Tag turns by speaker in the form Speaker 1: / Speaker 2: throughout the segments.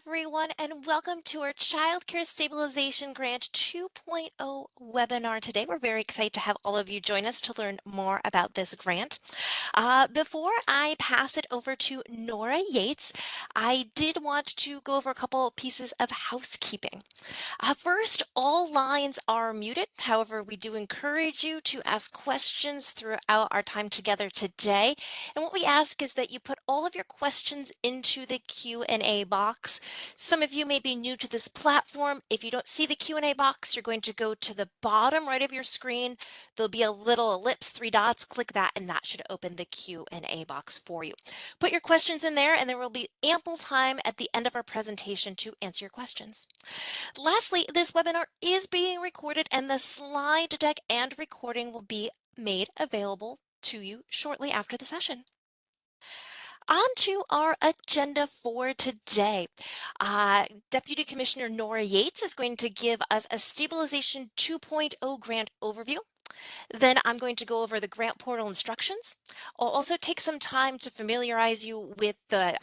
Speaker 1: everyone, and welcome to our Childcare Stabilization Grant 2.0 webinar today. We're very excited to have all of you join us to learn more about this grant. Before I pass it over to Nora Yates, I did want to go over a couple pieces of housekeeping. First, all lines are muted. However, we do encourage you to ask questions throughout our time together today. And what we ask is that you put all of your questions into the Q&A box. Some of you may be new to this platform. If you don't see the Q&A box, you're going to go to the bottom right of your screen. There'll be a little ellipse, 3 dots. Click that, and that should open the Q&A box for you. Put your questions in there, and there will be ample time at the end of our presentation to answer your questions. Lastly, this webinar is being recorded, and the slide deck and recording will be made available to you shortly after the session. On to our agenda for today. Deputy Commissioner Nora Yates is going to give us a Stabilization 2.0 grant overview. Then I'm going to go over the grant portal instructions. I'll also take some time to familiarize you with the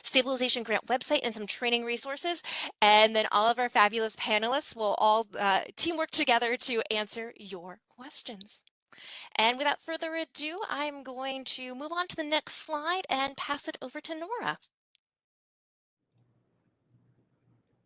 Speaker 1: Stabilization Grant website and some training resources. And then all of our fabulous panelists will all teamwork together to answer your questions. And without further ado, I'm going to move on to the next slide and pass it over to Nora.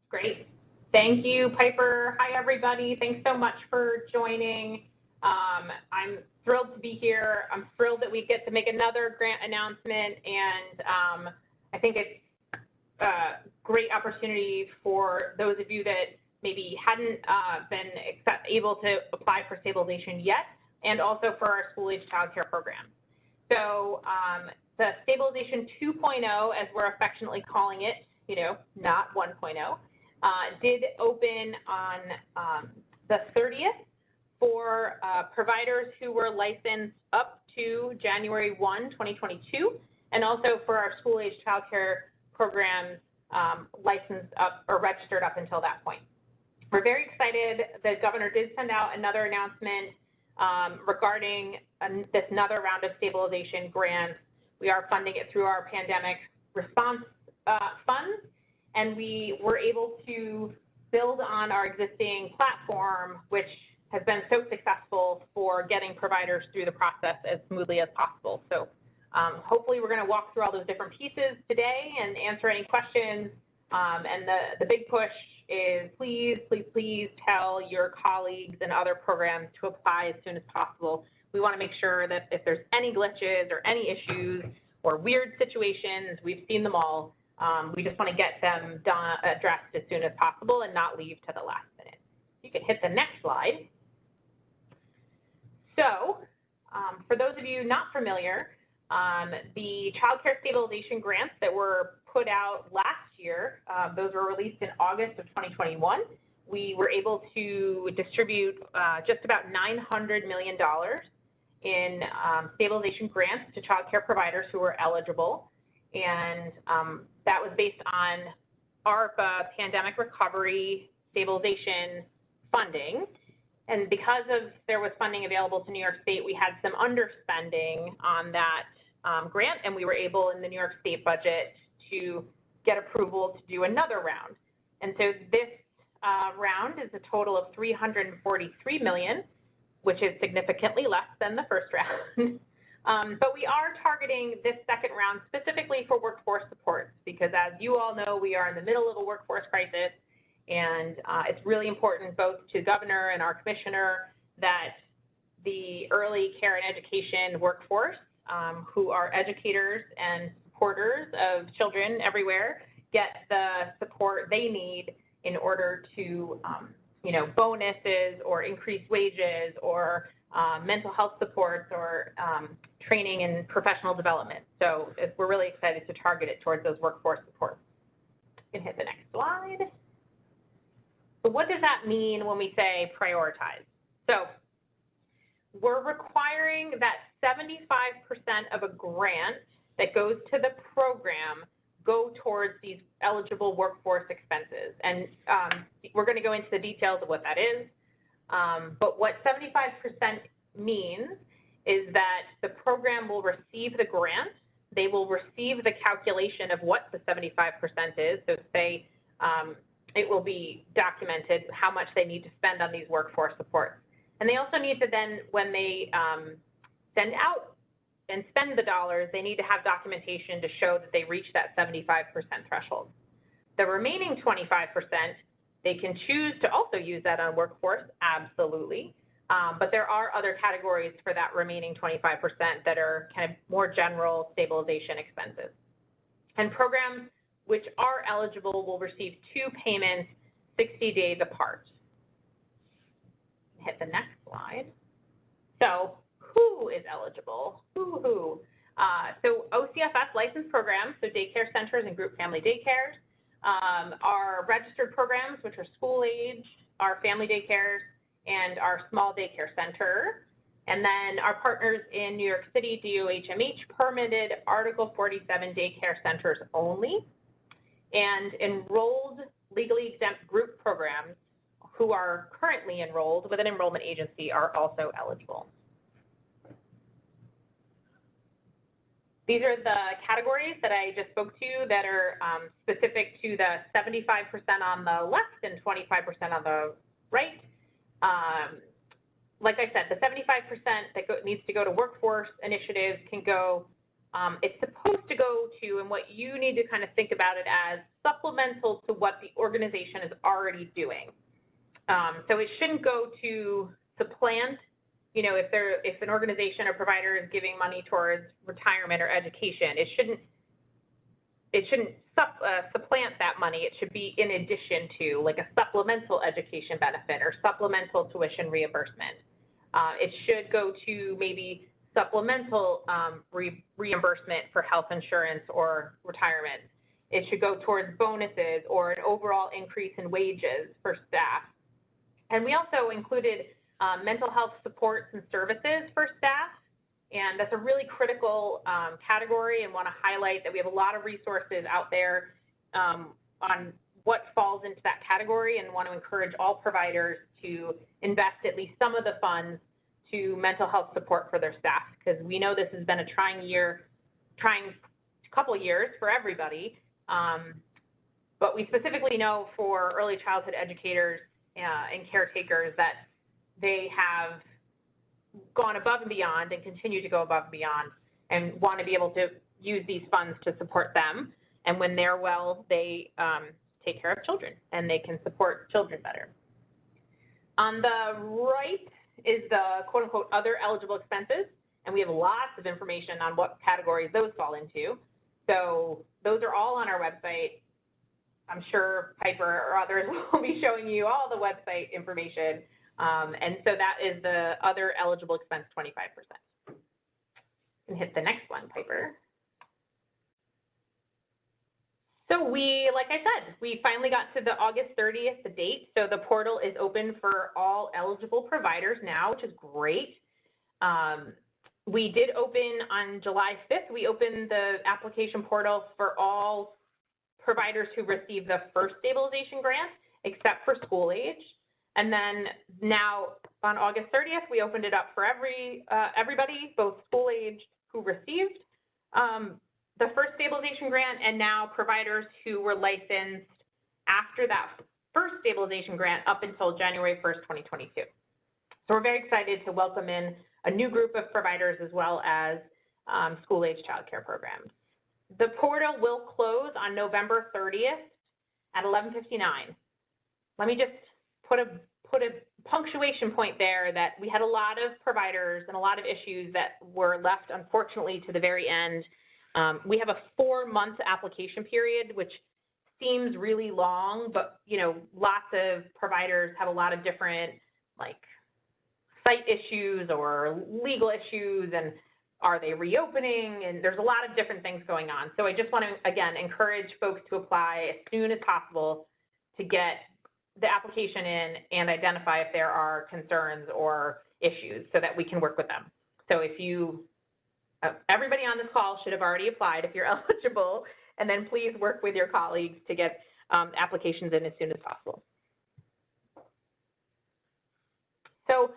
Speaker 2: Great. Thank you, Piper. Hi, everybody. Thanks so much for joining. I'm thrilled to be here. I'm thrilled that we get to make another grant announcement, and I think it's a great opportunity for those of you that maybe hadn't been able to apply for stabilization yet, and also for our school-age childcare program. So the Stabilization 2.0, as we're affectionately calling it, not 1.0, did open on the 30th for providers who were licensed up to January 1, 2022, and also for our school-age childcare programs licensed up or registered up until that point. We're very excited. The governor did send out another announcement regarding this another round of stabilization grants. We are funding it through our pandemic response funds, and we were able to build on our existing platform, which has been so successful for getting providers through the process as smoothly as possible. So hopefully we're going to walk through all those different pieces today and answer any questions. And the big push is please tell your colleagues and other programs to apply as soon as possible. We want to make sure that if there's any glitches or any issues or weird situations, we've seen them all. We just want to get them addressed as soon as possible and not leave to the last minute. You can hit the next slide. So for those of you not familiar, the childcare stabilization grants that were put out last year, those were released in August of 2021. We were able to distribute just about $900 million in stabilization grants to childcare providers who were eligible. And that was based on ARPA, Pandemic Recovery Stabilization funding. And because there was funding available to New York State, we had some underspending on that grant, and we were able in the New York State budget to get approval to do another round. And so this round is a total of $343 million, which is significantly less than the first round. But we are targeting this second round specifically for workforce supports, because as you all know, we are in the middle of a workforce crisis. And it's really important both to Governor and our Commissioner that the early care and education workforce, who are educators and supporters of children everywhere, get the support they need in order to, bonuses or increased wages or mental health supports or training and professional development. So we're really excited to target it towards those workforce supports. You can hit the next slide. So what does that mean when we say prioritize? So we're requiring that 75% of a grant that goes to the program go towards these eligible workforce expenses. And we're going to go into the details of what that is. But what 75% means is that the program will receive the grant. They will receive the calculation of what the 75% is. So say it will be documented how much they need to spend on these workforce supports. And they also need to then, when they send out and spend the dollars, they need to have documentation to show that they reach that 75% threshold. The remaining 25%, they can choose to also use that on workforce, absolutely. But there are other categories for that remaining 25% that are kind of more general stabilization expenses. And programs which are eligible will receive 2 payments 60 days apart. Hit the next slide. So who is eligible? Who? So OCFS licensed programs, so daycare centers and group family daycares, our registered programs, which are school age, our family daycares, and our small daycare center. And then our partners in New York City, DOHMH permitted Article 47 daycare centers only, and enrolled legally exempt group programs who are currently enrolled with an enrollment agency are also eligible. These are the categories that I just spoke to that are specific to the 75% on the left and 25% on the right. Like I said, the 75% that needs to go to workforce initiatives can go, it's supposed to go to, and what you need to kind of think about it as supplemental to what the organization is already doing. So it shouldn't go to supplant, you know, if an organization or provider is giving money towards retirement or education, it shouldn't supplant that money. It should be in addition to, like a supplemental education benefit or supplemental tuition reimbursement. It should go to maybe supplemental reimbursement for health insurance or retirement. It should go towards bonuses or an overall increase in wages for staff. And we also included mental health supports and services for staff. And that's a really critical category, and want to highlight that we have a lot of resources out there on what falls into that category, and want to encourage all providers to invest at least some of the funds to mental health support for their staff, because we know this has been a trying couple of years for everybody. But we specifically know for early childhood educators and caretakers that they have gone above and beyond and continue to go above and beyond, and want to be able to use these funds to support them. And when they're well, they take care of children and they can support children better. On the right is the quote unquote other eligible expenses. And we have lots of information on what categories those fall into. So those are all on our website. I'm sure Piper or others will be showing you all the website information. And so that is the other eligible expense, 25%. And hit the next one, Piper. So like I said, we finally got to the August 30th, the date. So the portal is open for all eligible providers now, which is great. We did open on July 5th, we opened the application portal for all providers who received the first stabilization grant, except for school age. And then now on August 30th, we opened it up for everybody, both school age who received the first stabilization grant, and now providers who were licensed after that first stabilization grant up until January 1st, 2022. So we're very excited to welcome in a new group of providers as well as school age childcare programs. The portal will close on November 30th at 11:59. Let me just put a punctuation point there that we had a lot of providers and a lot of issues that were left, unfortunately, to the very end. We have a 4-month application period, which seems really long, but you know, lots of providers have a lot of different like site issues or legal issues, and are they reopening? And there's a lot of different things going on. So I just want to, again, encourage folks to apply as soon as possible to get the application in and identify if there are concerns or issues so that we can work with them. So if you, everybody on this call should have already applied if you're eligible, and then please work with your colleagues to get applications in as soon as possible. So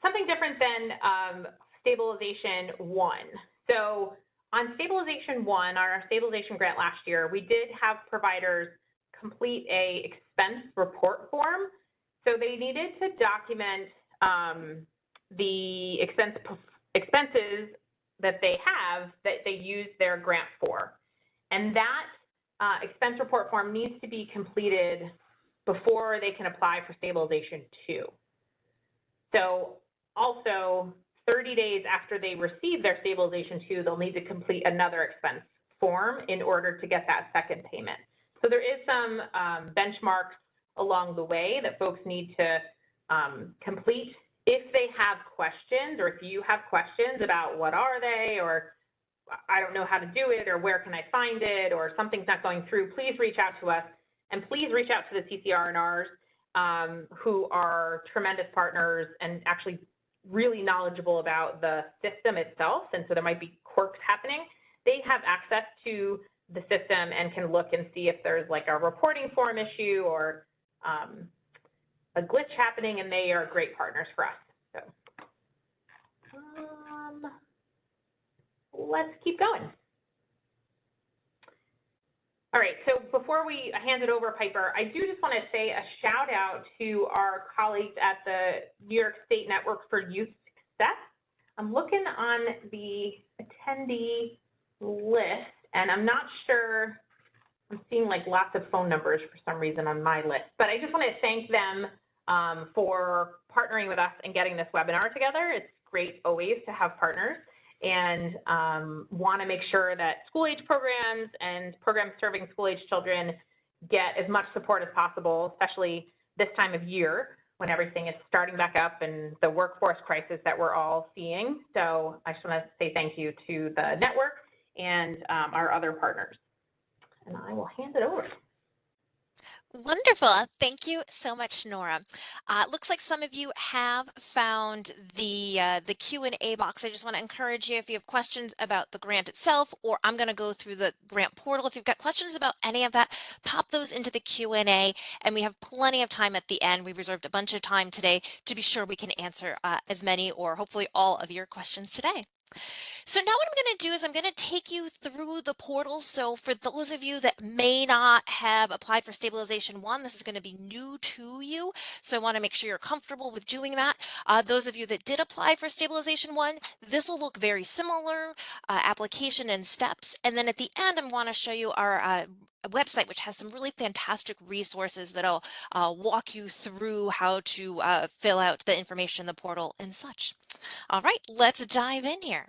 Speaker 2: something different than Stabilization 1. So on Stabilization 1, our Stabilization grant last year, we did have providers complete a expense report form. So they needed to document the expenses that they have that they use their grant for. And that expense report form needs to be completed before they can apply for Stabilization 2. So also 30 days after they receive their Stabilization 2, they'll need to complete another expense form in order to get that second payment. So there is some benchmarks along the way that folks need to complete. If they have questions, or if you have questions about what are they, or I don't know how to do it, or where can I find it, or something's not going through, please reach out to us. And please reach out to the CCR&Rs who are tremendous partners and actually really knowledgeable about the system itself. And so there might be quirks happening. They have access to the system and can look and see if there's like a reporting form issue or a glitch happening, and they are great partners for us. So let's keep going. All right, so before we hand it over, Piper, I do just want to say a shout out to our colleagues at the New York State Network for Youth Success. I'm looking on the attendee list, and I'm not sure, I'm seeing like lots of phone numbers for some reason on my list, but I just want to thank them for partnering with us and getting this webinar together. It's great always to have partners, and want to make sure that school-age programs and programs serving school-age children get as much support as possible, especially this time of year when everything is starting back up and the workforce crisis that we're all seeing. So I just want to say thank you to the network and our other partners. And I will hand it over.
Speaker 1: Wonderful. Thank you so much, Nora. Looks like some of you have found the Q&A box. I just want to encourage you, if you have questions about the grant itself, or I'm going to go through the grant portal. If you've got questions about any of that, pop those into the Q&A, and we have plenty of time at the end. We reserved a bunch of time today to be sure we can answer as many or hopefully all of your questions today. So now what I'm going to do is I'm going to take you through the portal. So for those of you that may not have applied for Stabilization 1, this is going to be new to you. So I want to make sure you're comfortable with doing that. Those of you that did apply for Stabilization 1, this will look very similar, application and steps. And then at the end, I want to show you our website, which has some really fantastic resources that'll walk you through how to fill out the information in the portal and such. All right, let's dive in here.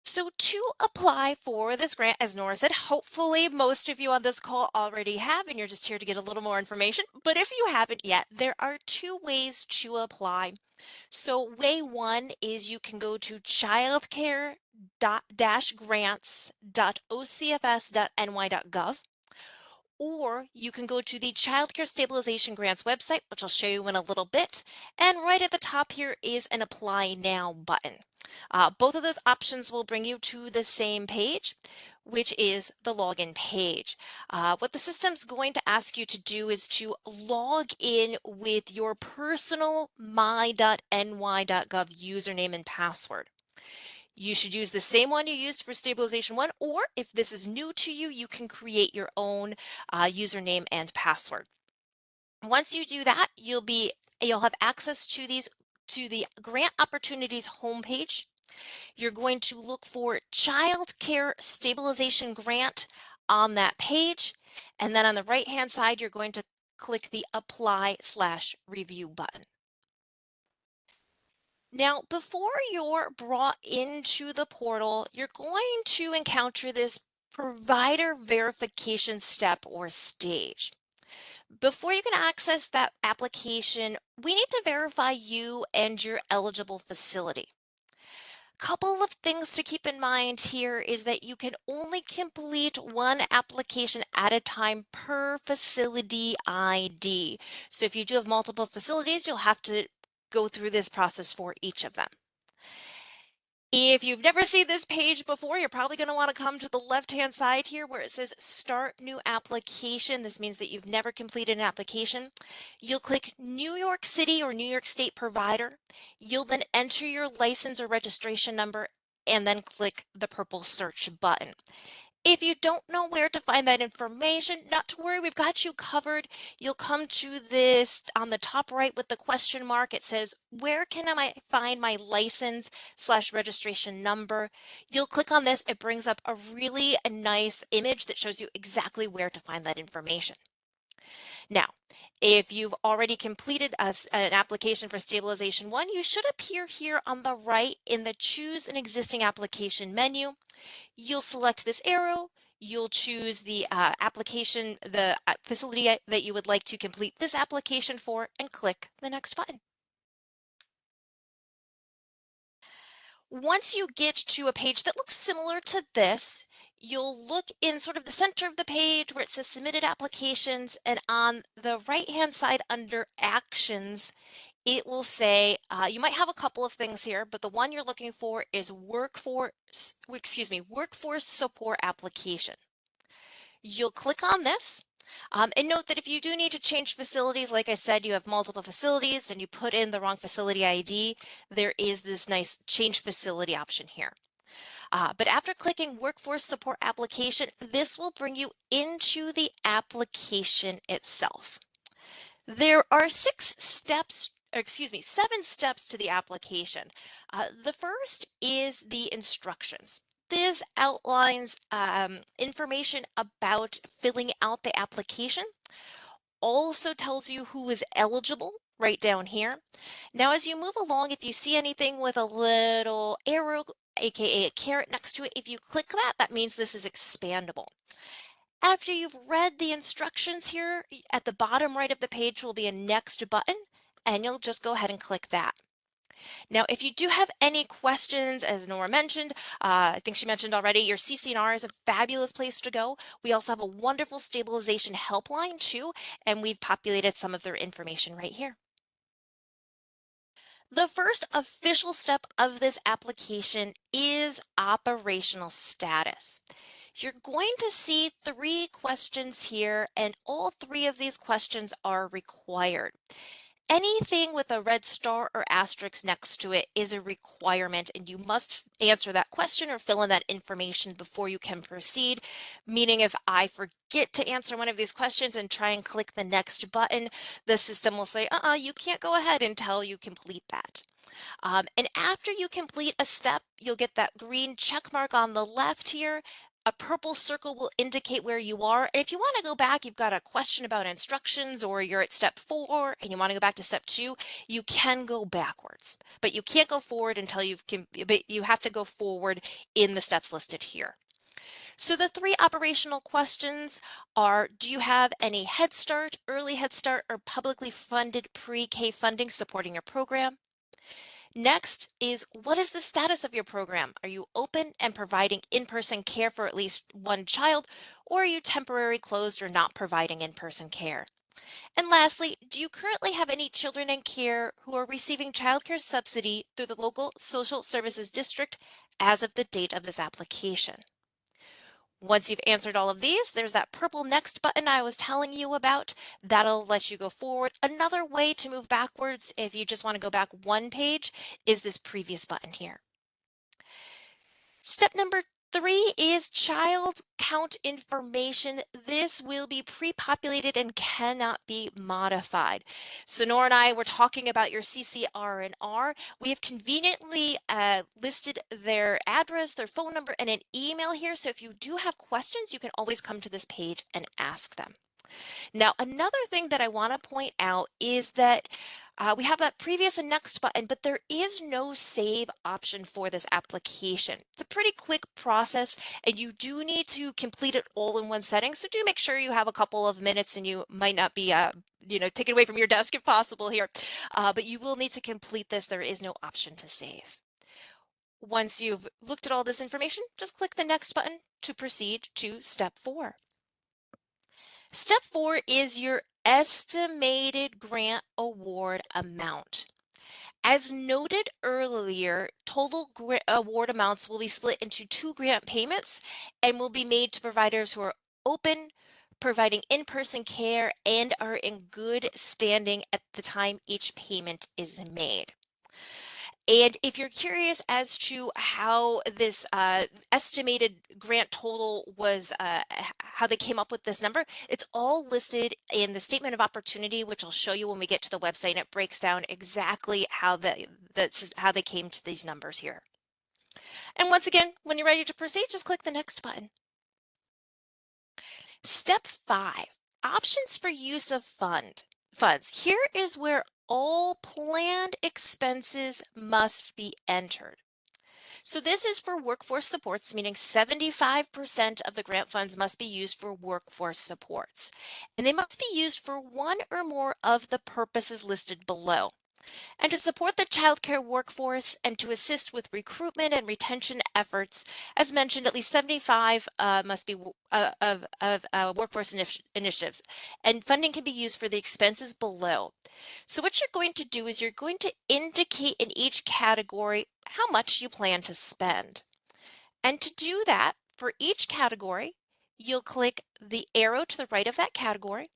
Speaker 1: So to apply for this grant, as Nora said, hopefully most of you on this call already have, and you're just here to get a little more information. But if you haven't yet, there are two ways to apply. So way one is you can go to childcare-grants.ocfs.ny.gov, or you can go to the Child Care Stabilization Grants website, which I'll show you in a little bit. And right at the top here is an Apply Now button. Both of those options will bring you to the same page, which is the login page. What the system's going to ask you to do is to log in with your personal my.ny.gov username and password. You should use the same one you used for Stabilization 1, or if this is new to you, you can create your own username and password. Once you do that, you'll have access to the Grant Opportunities homepage. You're going to look for Child Care Stabilization Grant on that page, and then on the right-hand side, you're going to click the Apply/Review button. Now, before you're brought into the portal, you're going to encounter this provider verification step or stage. Before you can access that application, we need to verify you and your eligible facility. Couple of things to keep in mind here is that you can only complete one application at a time per facility ID. So if you do have multiple facilities, you'll have to go through this process for each of them. If you've never seen this page before, you're probably going to want to come to the left-hand side here where it says Start New Application. This means that you've never completed an application. You'll click New York City or New York State Provider. You'll then enter your license or registration number and then click the purple search button. If you don't know where to find that information, not to worry, we've got you covered. You'll come to this on the top right with the question mark. It says, where can I find my license/registration number? You'll click on this. It brings up a really nice image that shows you exactly where to find that information. Now, if you've already completed an application for Stabilization 1, you should appear here on the right in the Choose an Existing Application menu. You'll select this arrow, you'll choose the facility that you would like to complete this application for, and click the next button. Once you get to a page that looks similar to this, you'll look in sort of the center of the page where it says Submitted Applications, and on the right-hand side under Actions, it will say, you might have a couple of things here, but the one you're looking for is Workforce Support Application. You'll click on this. And note that if you do need to change facilities, like I said, you have multiple facilities and you put in the wrong facility ID, there is this nice change facility option here. But after clicking Workforce Support Application, this will bring you into the application itself. There are 7 steps to the application. The first is the instructions. This outlines information about filling out the application, also tells you who is eligible right down here. Now, as you move along, if you see anything with a little arrow, aka a caret next to it, if you click that, that means this is expandable. After you've read the instructions here, at the bottom right of the page will be a next button, and you'll just go ahead and click that. Now, if you do have any questions, as Nora mentioned, I think she mentioned already, your CCNR is a fabulous place to go. We also have a wonderful stabilization helpline too, and we've populated some of their information right here. The first official step of this application is operational status. You're going to see 3 questions here, and all 3 of these questions are required. Anything with a red star or asterisk next to it is a requirement, and you must answer that question or fill in that information before you can proceed. Meaning, if I forget to answer one of these questions and try and click the next button, the system will say, you can't go ahead until you complete that. And after you complete a step, you'll get that green check mark on the left here. A purple circle will indicate where you are. And if you want to go back, you've got a question about instructions, or you're at step 4 and you want to go back to step 2, you can go backwards, but you can't go forward until you have to go forward in the steps listed here. So the 3 operational questions are, do you have any Head Start, early Head Start, or publicly funded pre-K funding supporting your program? Next is, what is the status of your program? Are you open and providing in-person care for at least one child, or are you temporarily closed or not providing in-person care? And lastly, do you currently have any children in care who are receiving childcare subsidy through the local social services district as of the date of this application? Once you've answered all of these, there's that purple next button I was telling you about. That'll let you go forward. Another way to move backwards, if you just want to go back 1 page, is this previous button here. Step number 3 is child count information. This will be pre-populated and cannot be modified. So Nora and I were talking about your CCR&R. We have conveniently listed their address, their phone number, and an email here. So if you do have questions, you can always come to this page and ask them. Now, another thing that I want to point out is that we have that previous and next button, but there is no save option for this application. It's a pretty quick process, and you do need to complete it all in one setting. So do make sure you have a couple of minutes, and you might not be taken away from your desk if possible here, but you will need to complete this. There is no option to save. Once you've looked at all this information, just click the next button to proceed to step 4. Step 4 is your estimated grant award amount. As noted earlier, total award amounts will be split into 2 grant payments and will be made to providers who are open, providing in-person care, and are in good standing at the time each payment is made. And if you're curious as to how this estimated grant total was, how they came up with this number, it's all listed in the statement of opportunity, which I'll show you when we get to the website, and it breaks down exactly how how they came to these numbers here. And once again, when you're ready to proceed, just click the next button. Step 5, options for use of funds. Here is where all planned expenses must be entered. So this is for workforce supports, meaning 75% of the grant funds must be used for workforce supports. And they must be used for one or more of the purposes listed below. And to support the childcare workforce and to assist with recruitment and retention efforts, as mentioned, at least 75 must be of workforce initiatives, and funding can be used for the expenses below. So what you're going to do is you're going to indicate in each category how much you plan to spend. And to do that, for each category, you'll click the arrow to the right of that category,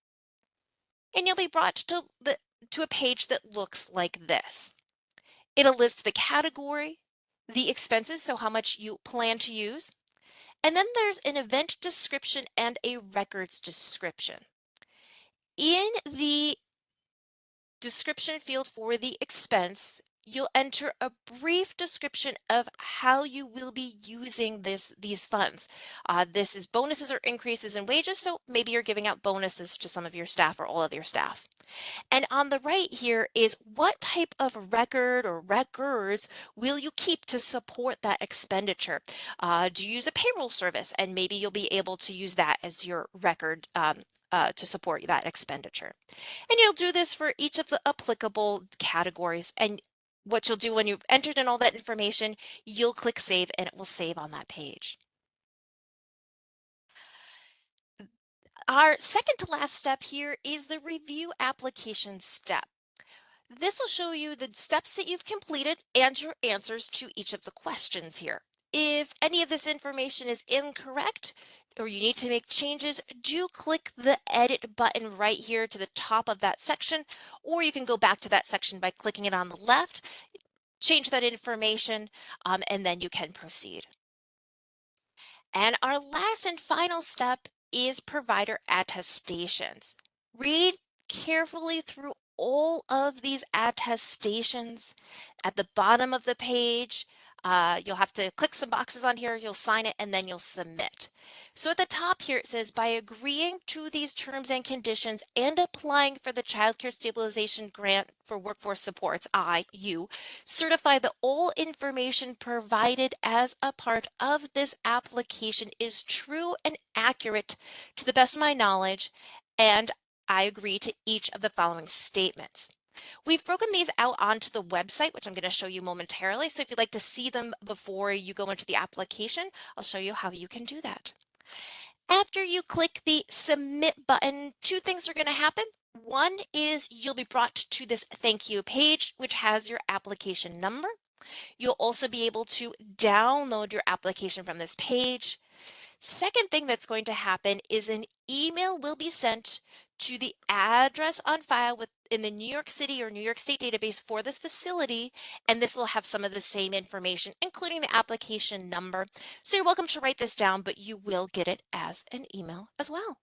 Speaker 1: and you'll be brought to a page that looks like this. It'll list the category, the expenses, so how much you plan to use, and then there's an event description and a records description. In the description field for the expense, you'll enter a brief description of how you will be using these funds. This is bonuses or increases in wages, so maybe you're giving out bonuses to some of your staff or all of your staff. And on the right here is what type of record or records will you keep to support that expenditure? Do you use a payroll service? And maybe you'll be able to use that as your record to support that expenditure. And you'll do this for each of the applicable categories. And what you'll do when you've entered in all that information, you'll click save and it will save on that page. Our second to last step here is the review application step. This will show you the steps that you've completed and your answers to each of the questions here. If any of this information is incorrect or you need to make changes, do click the edit button right here to the top of that section, or you can go back to that section by clicking it on the left, change that information, and then you can proceed. And our last and final step is provider attestations. Read carefully through all of these attestations. At the bottom of the page, you'll have to click some boxes on here, you'll sign it, and then you'll submit. So at the top here, it says, by agreeing to these terms and conditions and applying for the Child Care Stabilization Grant for Workforce Supports, you certify that all information provided as a part of this application is true and accurate to the best of my knowledge, and I agree to each of the following statements. We've broken these out onto the website, which I'm going to show you momentarily. So if you'd like to see them before you go into the application, I'll show you how you can do that. After you click the submit button, two things are going to happen. One is you'll be brought to this thank you page, which has your application number. You'll also be able to download your application from this page. Second thing that's going to happen is an email will be sent to the address on file in the New York City or New York State database for this facility, and this will have some of the same information, including the application number. So you're welcome to write this down, but you will get it as an email as well.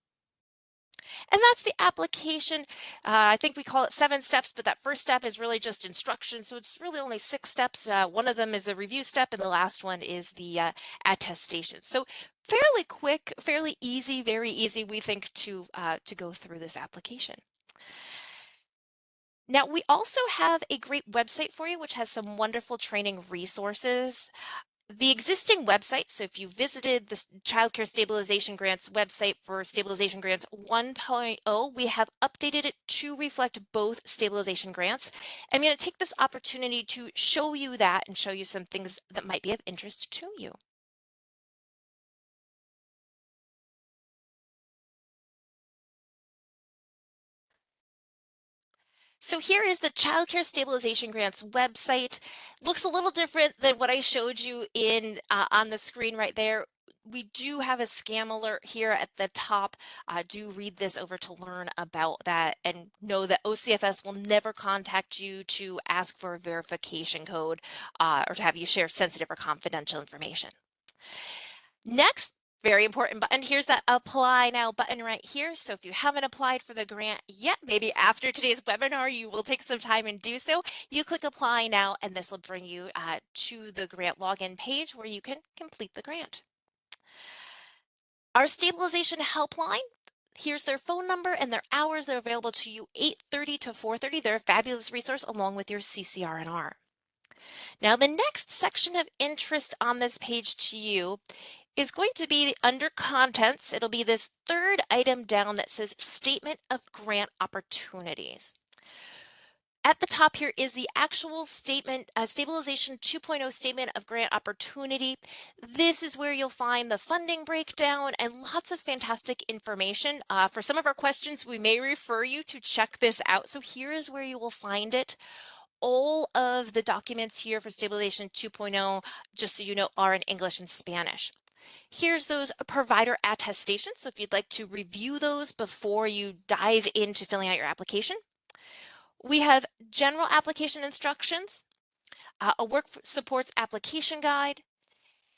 Speaker 1: And that's the application. I think we call it 7 steps, but that first step is really just instruction. So it's really only 6 steps. One of them is a review step, and the last one is the attestation. So fairly quick, fairly easy, very easy, we think, to go through this application. Now, we also have a great website for you, which has some wonderful training resources. The existing website, so if you visited the Child Care Stabilization Grants website for Stabilization Grants 1.0, we have updated it to reflect both stabilization grants. I'm going to take this opportunity to show you that and show you some things that might be of interest to you. So here is the Child Care Stabilization Grants website. Looks a little different than what I showed you in on the screen right there. we do have a scam alert here at the top. Do read this over to learn about that and know that OCFS will never contact you to ask for a verification code or to have you share sensitive or confidential information. Next, very important button, here's that apply now button right here. So if you haven't applied for the grant yet, maybe after today's webinar, you will take some time and do so. You click apply now, and this will bring you to the grant login page where you can complete the grant. Our stabilization helpline, here's their phone number and their hours. They're available to you 8:30 to 4:30. They're a fabulous resource along with your CCR&R. Now, the next section of interest on this page to you is going to be under contents. It'll be this third item down that says Statement of Grant Opportunities. At the top here is the actual statement, Stabilization 2.0 Statement of Grant Opportunity. This is where you'll find the funding breakdown and lots of fantastic information. For some of our questions, we may refer you to check this out. So here is where you will find it. All of the documents here for Stabilization 2.0, just so you know, are in English and Spanish. Here's those provider attestations. So if you'd like to review those before you dive into filling out your application. We have general application instructions, a work supports application guide.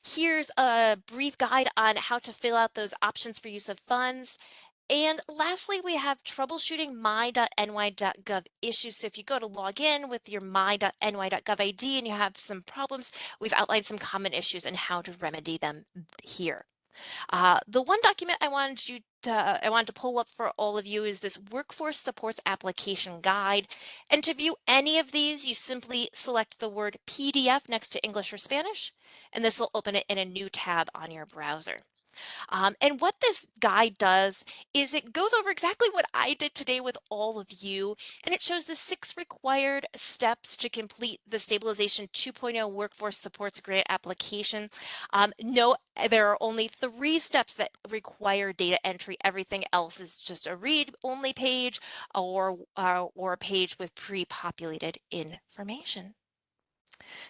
Speaker 1: Here's a brief guide on how to fill out those options for use of funds. And lastly, we have troubleshooting my.ny.gov issues. So if you go to log in with your my.ny.gov ID and you have some problems, we've outlined some common issues and how to remedy them here. The one document I wanted to pull up for all of you is this Workforce Supports Application Guide. And to view any of these, you simply select the word PDF next to English or Spanish, and this will open it in a new tab on your browser. And what this guide does is it goes over exactly what I did today with all of you, and it shows the 6 required steps to complete the Stabilization 2.0 Workforce Supports Grant application. Note there are only 3 steps that require data entry. Everything else is just a read-only page or a page with pre-populated information.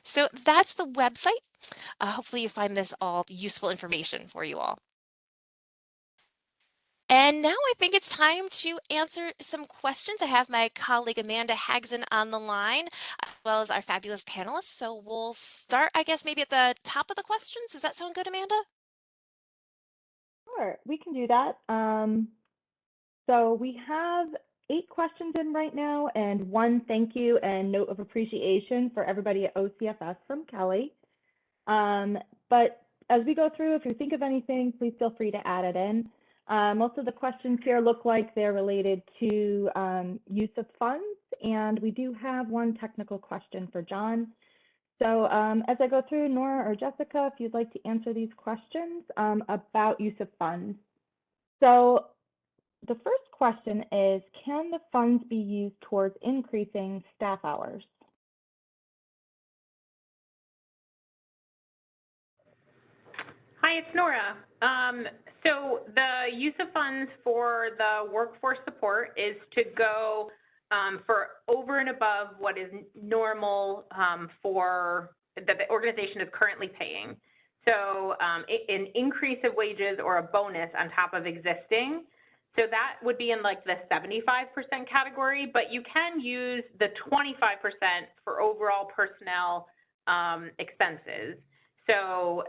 Speaker 1: So that's the website. Hopefully you find this all useful information for you all. And now I think it's time to answer some questions. I have my colleague Amanda Hagson on the line, as well as our fabulous panelists. So we'll start, I guess, maybe at the top of the questions. Does that sound good, Amanda?
Speaker 3: Sure, we can do that. So we have 8 questions in right now, and 1 thank you and note of appreciation for everybody at OCFS from Kelly. But as we go through, if you think of anything, please feel free to add it in. Most of the questions here look like they're related to use of funds, and we do have 1 technical question for John. So as I go through, Nora or Jessica, if you'd like to answer these questions about use of funds. So the first question is, can the funds be used towards increasing staff hours?
Speaker 2: Hi, it's Nora. So the use of funds for the workforce support is to go for over and above what is normal for that the organization is currently paying. So an increase of wages or a bonus on top of existing. So that would be in like the 75% category, but you can use the 25% for overall personnel expenses. So,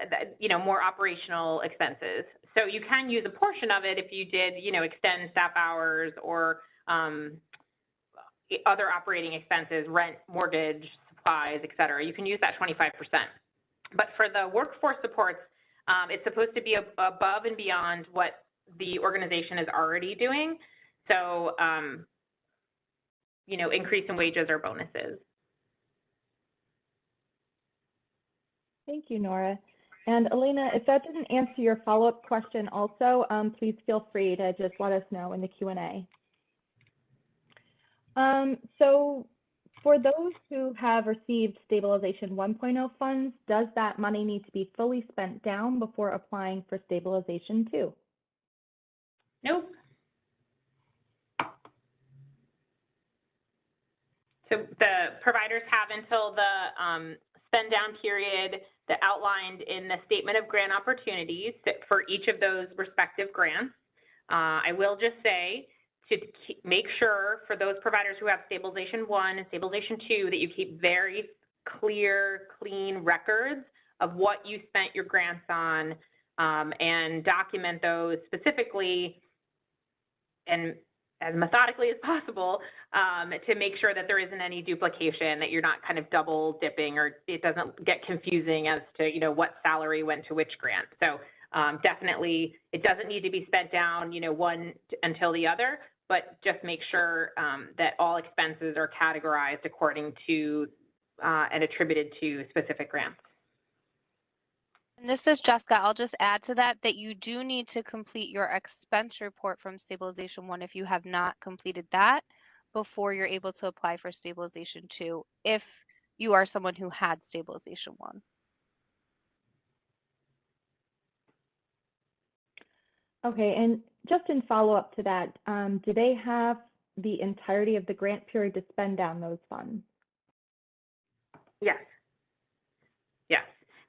Speaker 2: more operational expenses. So you can use a portion of it if you did, extend staff hours or other operating expenses, rent, mortgage, supplies, et cetera. You can use that 25%. But for the workforce supports, it's supposed to be above and beyond what the organization is already doing. So, increase in wages or bonuses.
Speaker 3: Thank you, Nora. And Elena, if that didn't answer your follow-up question also, please feel free to just let us know in the Q&A. So for those who have received Stabilization 1.0 funds, does that money need to be fully spent down before applying for Stabilization 2?
Speaker 2: Nope. So the providers have until the spend down period outlined in the Statement of Grant Opportunities for each of those respective grants. I will just say to make sure for those providers who have Stabilization 1 and Stabilization 2 that you keep very clear, clean records of what you spent your grants on, and document those specifically and as methodically as possible, to make sure that there isn't any duplication, that you're not kind of double dipping, or it doesn't get confusing as to, you know, what salary went to which grant. So definitely it doesn't need to be spent down, you know, one until the other, but just make sure that all expenses are categorized according to and attributed to specific grants.
Speaker 4: And this is Jessica. I'll just add to that that you do need to complete your expense report from Stabilization 1 if you have not completed that before you're able to apply for Stabilization 2 if you are someone who had Stabilization 1.
Speaker 3: Okay, and just in follow-up to that, do they have the entirety of the grant period to spend down those funds?
Speaker 2: Yes. Yes.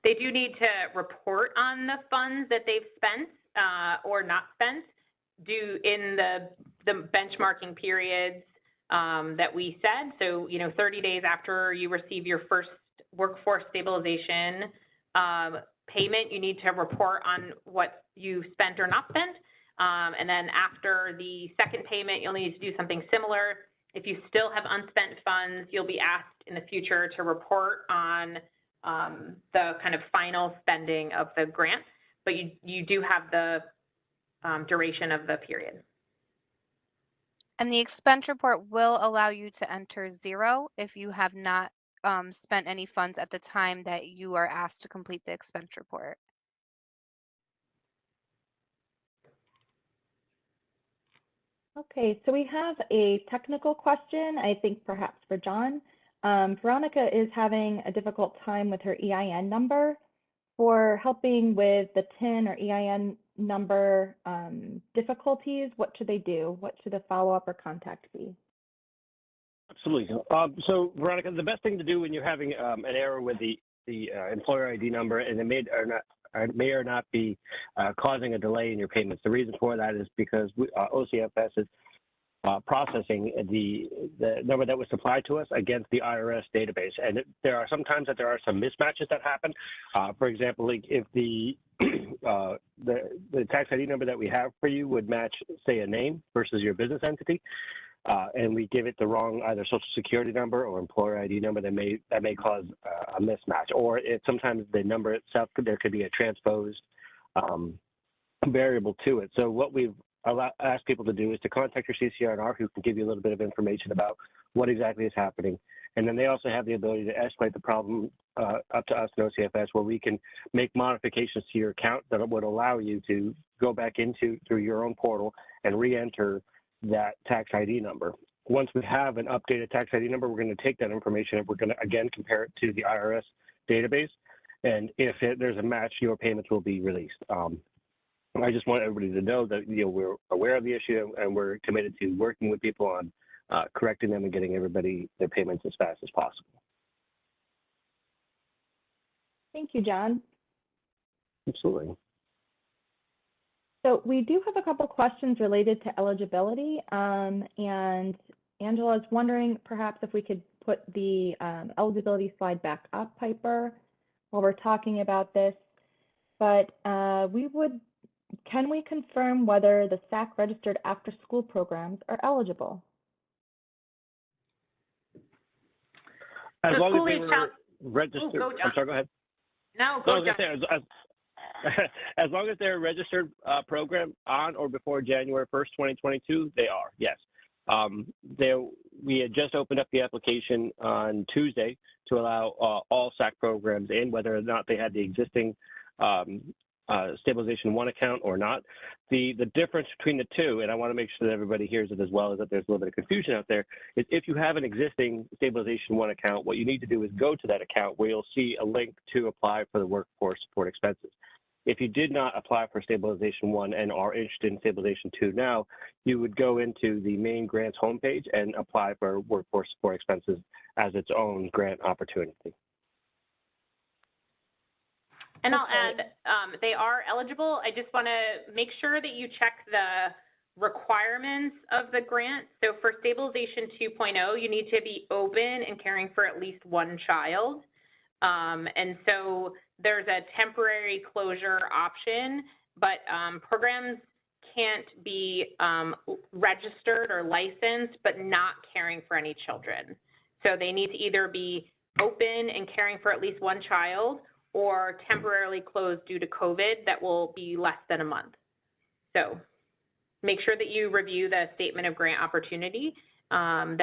Speaker 2: They do need to report on the funds that they've spent or not spent due in the benchmarking periods that we said. So, you know, 30 days after you receive your first workforce stabilization payment, you need to report on what you spent or not spent. And then after the second payment, you'll need to do something similar. If you still have unspent funds, you'll be asked in the future to report on the kind of final spending of the grant, but you do have the duration of the period.
Speaker 4: And the expense report will allow you to enter 0 if you have not spent any funds at the time that you are asked to complete the expense report.
Speaker 3: Okay, so we have a technical question, I think perhaps for John. Veronica is having a difficult time with her EIN number. For helping with the TIN or EIN number difficulties, what should they do? What should the follow-up or contact be?
Speaker 5: Absolutely. So, Veronica, the best thing to do when you're having an error with the employer ID number, and it may or not be causing a delay in your payments. The reason for that is because OCFS is processing the number that was supplied to us against the IRS database, and there are sometimes that there are some mismatches that happen. For example, like if the tax ID number that we have for you would match, say, a name versus your business entity, and we give it the wrong either social security number or employer ID number, that may cause a mismatch. Or sometimes the number itself, there could be a transposed variable to it. So what we've asked people to do is to contact your CCR&R, who can give you a little bit of information about what exactly is happening. And then they also have the ability to escalate the problem up to us in OCFS, where we can make modifications to your account that would allow you to go back through your own portal and re-enter that tax ID number. Once we have an updated tax ID number, we're going to take that information and we're going to again compare it to the IRS database. And if there's a match, your payments will be released. I just want everybody to know that we're aware of the issue and we're committed to working with people on correcting them and getting everybody their payments as fast as possible.
Speaker 3: Thank you, John.
Speaker 5: Absolutely.
Speaker 3: So we do have a couple questions related to eligibility, and Angela is wondering perhaps if we could put the eligibility slide back up, Piper, while we're talking about this. But can we confirm whether the SAC registered after school programs are eligible?
Speaker 5: As long as they were registered. I'm sorry, go ahead.
Speaker 2: No, go ahead.
Speaker 5: As long as they're a registered program on or before January 1st, 2022, they are, yes. We had just opened up the application on Tuesday to allow all SAC programs in, whether or not they had the existing Stabilization 1 account or not. The difference between the two, and I want to make sure that everybody hears it as well, is that there's a little bit of confusion out there, is if you have an existing Stabilization 1 account, what you need to do is go to that account where you'll see a link to apply for the workforce support expenses. If you did not apply for Stabilization 1 and are interested in Stabilization 2 now, you would go into the main grants homepage and apply for workforce support expenses as its own grant opportunity.
Speaker 2: And I'll add, they are eligible. I just want to make sure that you check the requirements of the grant. So for Stabilization 2.0, you need to be open and caring for at least one child. And so there's a temporary closure option, but programs can't be registered or licensed, but not caring for any children. So they need to either be open and caring for at least one child, or temporarily closed due to COVID that will be less than a month. So make sure that you review the statement of grant opportunity and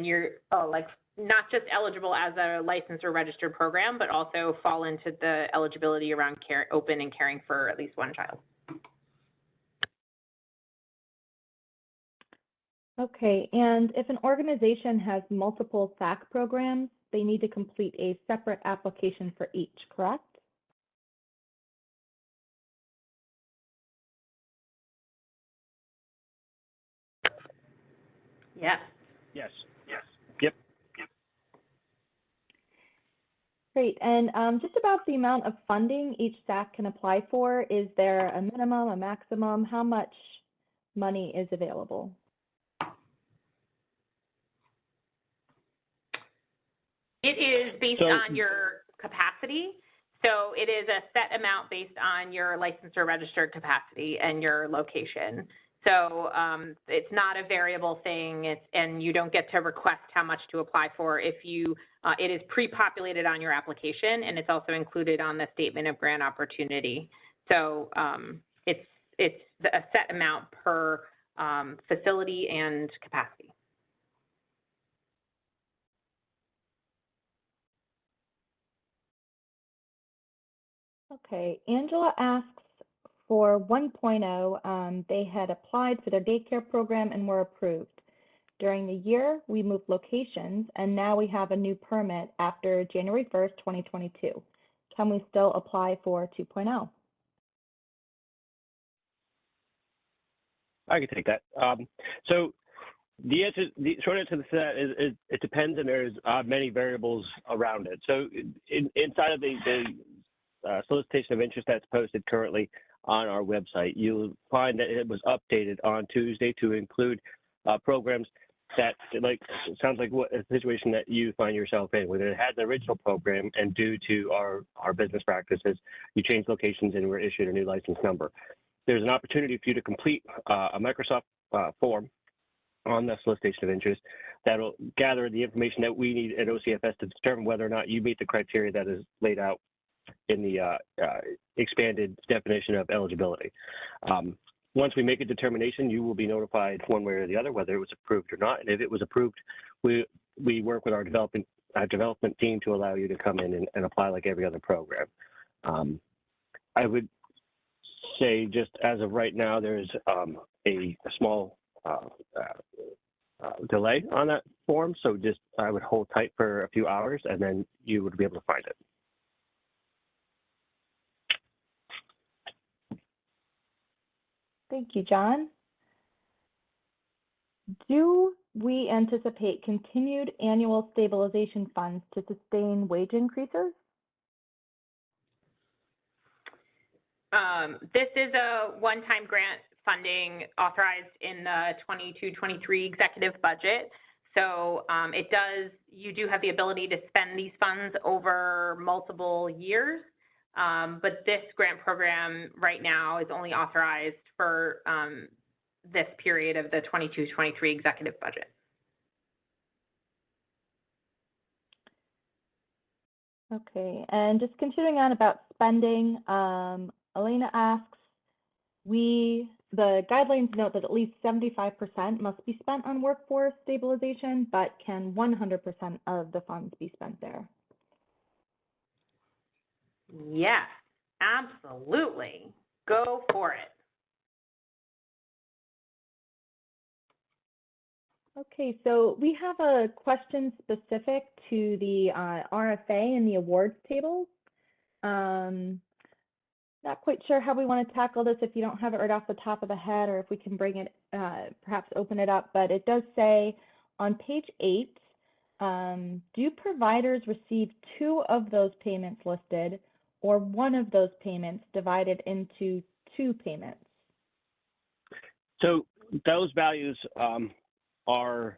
Speaker 2: you're not just eligible as a licensed or registered program, but also fall into the eligibility around open and caring for at least one child.
Speaker 3: Okay, and if an organization has multiple SACC programs, they need to complete a separate application for each, correct?
Speaker 2: Yes.
Speaker 5: Yes. Yes. Yep.
Speaker 3: Great, and just about the amount of funding each SACC can apply for, is there a minimum, a maximum? How much money is available?
Speaker 2: It is based on your capacity. So it is a set amount based on your licensed or registered capacity and your location. So it's not a variable thing, and you don't get to request how much to apply for if you, it is pre-populated on your application, and it's also included on the statement of grant opportunity. So it's a set amount per facility and capacity.
Speaker 3: Okay, Angela asks for 1.0, they had applied for their daycare program and were approved. During the year, we moved locations, and now we have a new permit after January 1st, 2022. Can we still apply for 2.0?
Speaker 5: I can take that. So the short answer to that is it depends, and there's many variables around it. So inside of the solicitation of interest that's posted currently on our website, you'll find that it was updated on Tuesday to include programs that, like, sounds like what a situation that you find yourself in, where it had an original program, and due to our business practices, you changed locations and were issued a new license number. There's an opportunity for you to complete a Microsoft form on the solicitation of interest that'll gather the information that we need at OCFS to determine whether or not you meet the criteria that is laid out in the expanded definition of eligibility. Once we make a determination, you will be notified one way or the other whether it was approved or not. And if it was approved, we work with our development team to allow you to come in and apply like every other program. I would say just as of right now, there's a small delay on that form. So just I would hold tight for a few hours, and then you would be able to find it.
Speaker 3: Thank you, John. Do we anticipate continued annual stabilization funds to sustain wage increases?
Speaker 2: This is a one-time grant funding authorized in the 22-23 executive budget. So you do have the ability to spend these funds over multiple years. But this grant program right now is only authorized for this period of the 22-23 executive budget.
Speaker 3: Okay, and just continuing on about spending, Elena asks, the guidelines note that at least 75% must be spent on workforce stabilization, but can 100% of the funds be spent there?
Speaker 2: Yes, absolutely. Go for it.
Speaker 3: Okay, so we have a question specific to the RFA and the awards tables. Not quite sure how we want to tackle this if you don't have it right off the top of the head, or if we can bring it, perhaps open it up, but it does say on page 8, do providers receive 2 of those payments listed, or one of those payments divided into 2 payments?
Speaker 5: So those values are,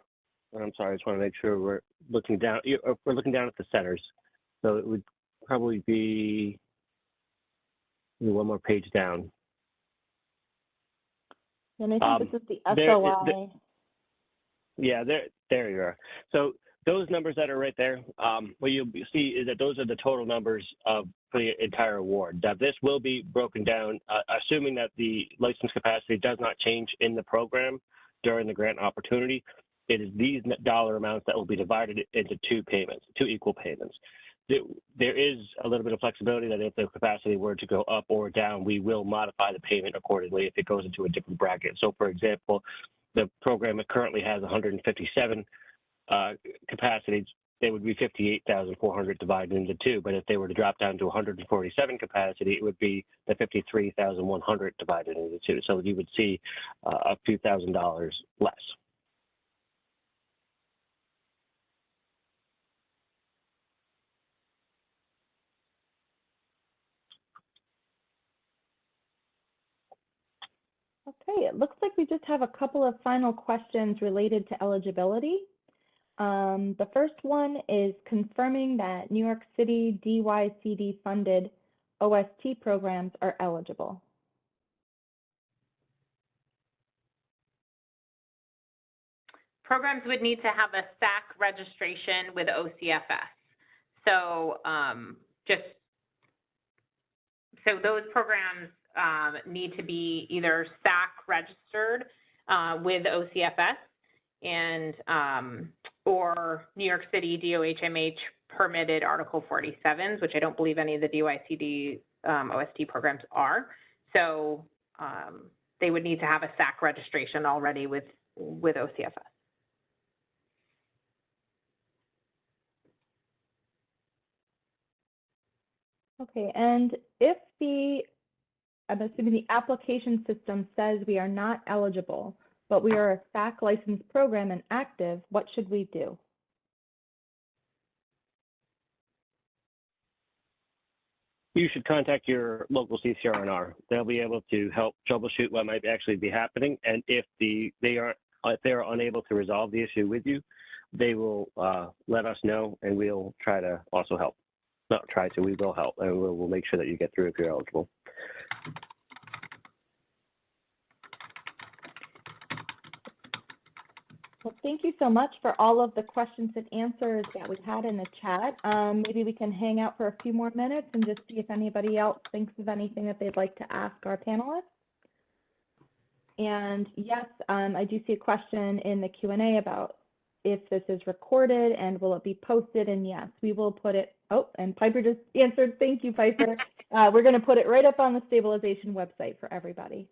Speaker 5: I'm sorry, I just want to make sure we're looking down. We're looking down at the centers. So it would probably be one more page down.
Speaker 3: And I think this is the SOI.
Speaker 5: Yeah, there you are. So those numbers that are right there, what you'll see is that those are the total numbers for the entire award. Now, this will be broken down, assuming that the license capacity does not change in the program during the grant opportunity. It is these dollar amounts that will be divided into 2 payments, 2 equal payments. There is a little bit of flexibility that if the capacity were to go up or down, we will modify the payment accordingly if it goes into a different bracket. So, for example, the program currently has 157 capacity. They would be 58,400 divided into 2. But if they were to drop down to 147 capacity, it would be the 53,100 divided into 2. So you would see a few $1,000s less.
Speaker 3: Okay, it looks like we just have a couple of final questions related to eligibility. The first one is confirming that New York City DYCD funded OST programs are eligible.
Speaker 2: Programs would need to have a SAC registration with OCFS. So so those programs need to be either SAC registered with OCFS and or New York City DOHMH permitted Article 47s, which I don't believe any of the DYCD OST programs are. So they would need to have a SAC registration already with OCFS.
Speaker 3: Okay, and if I'm assuming the application system says we are not eligible, but we are a SAC licensed program and active, what should we do?
Speaker 5: You should contact your local CCR&R. They'll be able to help troubleshoot what might actually be happening, and if they are unable to resolve the issue with you, they will let us know, and we'll try to also help. Not try to, we will help, and we'll make sure that you get through if you're eligible.
Speaker 3: Well, thank you so much for all of the questions and answers that we had in the chat. Maybe we can hang out for a few more minutes and just see if anybody else thinks of anything that they'd like to ask our panelists. And yes, I do see a question in the Q&A about if this is recorded and will it be posted, and yes, we will put it, oh, and Piper just answered, thank you, Piper. We're gonna put it right up on the Stabilization website for everybody.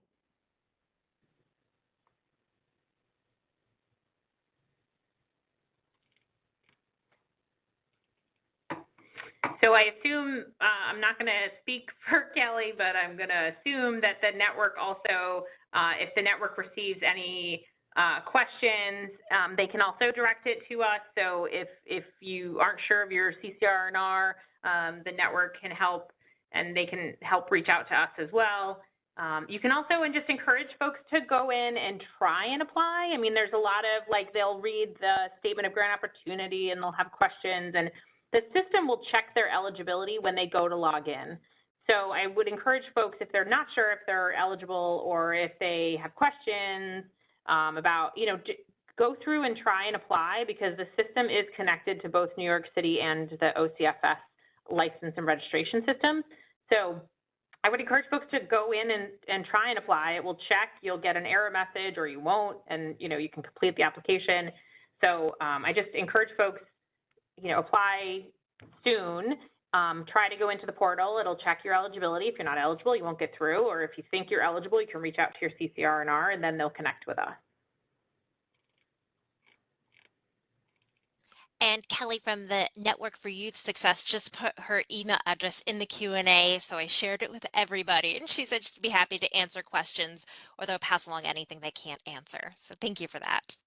Speaker 2: So I assume, I'm not going to speak for Kelly, but I'm going to assume that the network also, if the network receives any questions, they can also direct it to us. So if you aren't sure of your CCR&R, the network can help, and they can help reach out to us as well. You can also just encourage folks to go in and try and apply. I mean, there's a lot of, like, they'll read the statement of grant opportunity and they'll have questions, and the system will check their eligibility when they go to log in. So I would encourage folks, if they're not sure if they're eligible or if they have questions about, you know, go through and try and apply, because the system is connected to both New York City and the OCFS license and registration systems. So I would encourage folks to go in and try and apply. It will check, you'll get an error message or you won't, and, you know, you can complete the application. So I just encourage folks, you know, apply soon. Try to go into the portal. It'll check your eligibility. If you're not eligible, you won't get through. Or if you think you're eligible, you can reach out to your CCR&R, and then they'll connect with us.
Speaker 1: And Kelly from the Network for Youth Success just put her email address in the Q&A, so I shared it with everybody. And she said she'd be happy to answer questions, or they'll pass along anything they can't answer. So thank you for that.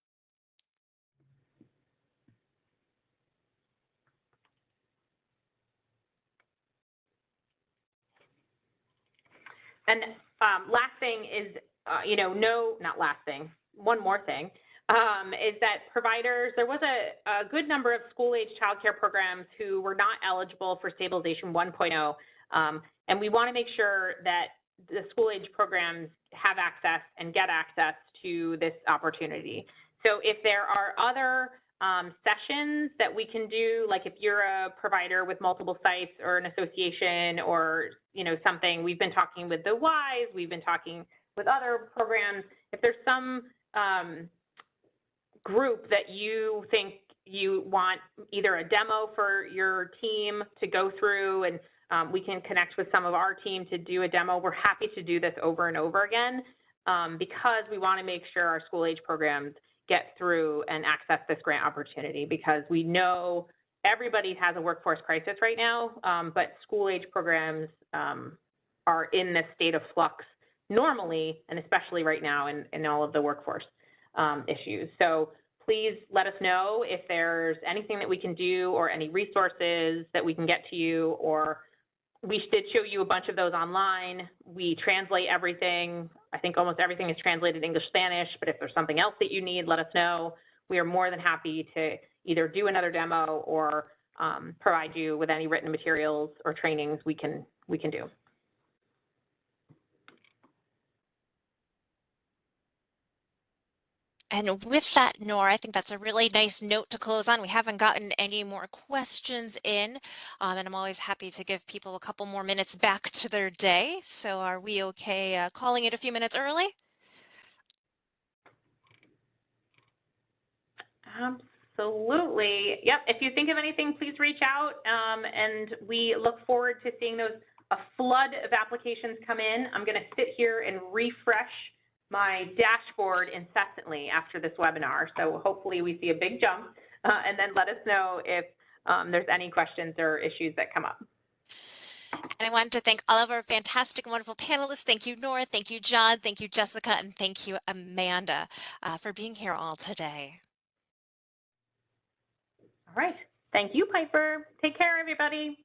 Speaker 2: And last thing is, one more thing, is that providers, there was a good number of school-age childcare programs who were not eligible for Stabilization 1.0, and we want to make sure that the school-age programs have access and get access to this opportunity. So if there are other sessions that we can do, like if you're a provider with multiple sites or an association or something, we've been talking with the WISE, we've been talking with other programs. If there's some group that you think you want either a demo for your team to go through, and we can connect with some of our team to do a demo, we're happy to do this over and over again, because we want to make sure our school age programs get through and access this grant opportunity, because we know everybody has a workforce crisis right now, but school age programs are in this state of flux normally, and especially right now in all of the workforce issues. So please let us know if there's anything that we can do or any resources that we can get to you, or we did show you a bunch of those online. We translate everything. I think almost everything is translated English, Spanish, but if there's something else that you need, let us know. We are more than happy to either do another demo or provide you with any written materials or trainings we can do.
Speaker 1: And with that, Nora, I think that's a really nice note to close on. We haven't gotten any more questions in, and I'm always happy to give people a couple more minutes back to their day. So are we okay calling it a few minutes early?
Speaker 2: Absolutely. Yep. If you think of anything, please reach out, and we look forward to seeing a flood of applications come in. I'm going to sit here and refresh my dashboard incessantly after this webinar. So hopefully we see a big jump, and then let us know if there's any questions or issues that come up.
Speaker 1: And I wanted to thank all of our fantastic and wonderful panelists. Thank you, Nora. Thank you, John. Thank you, Jessica. And thank you, Amanda, for being here all today.
Speaker 2: All right. Thank you, Piper. Take care, everybody.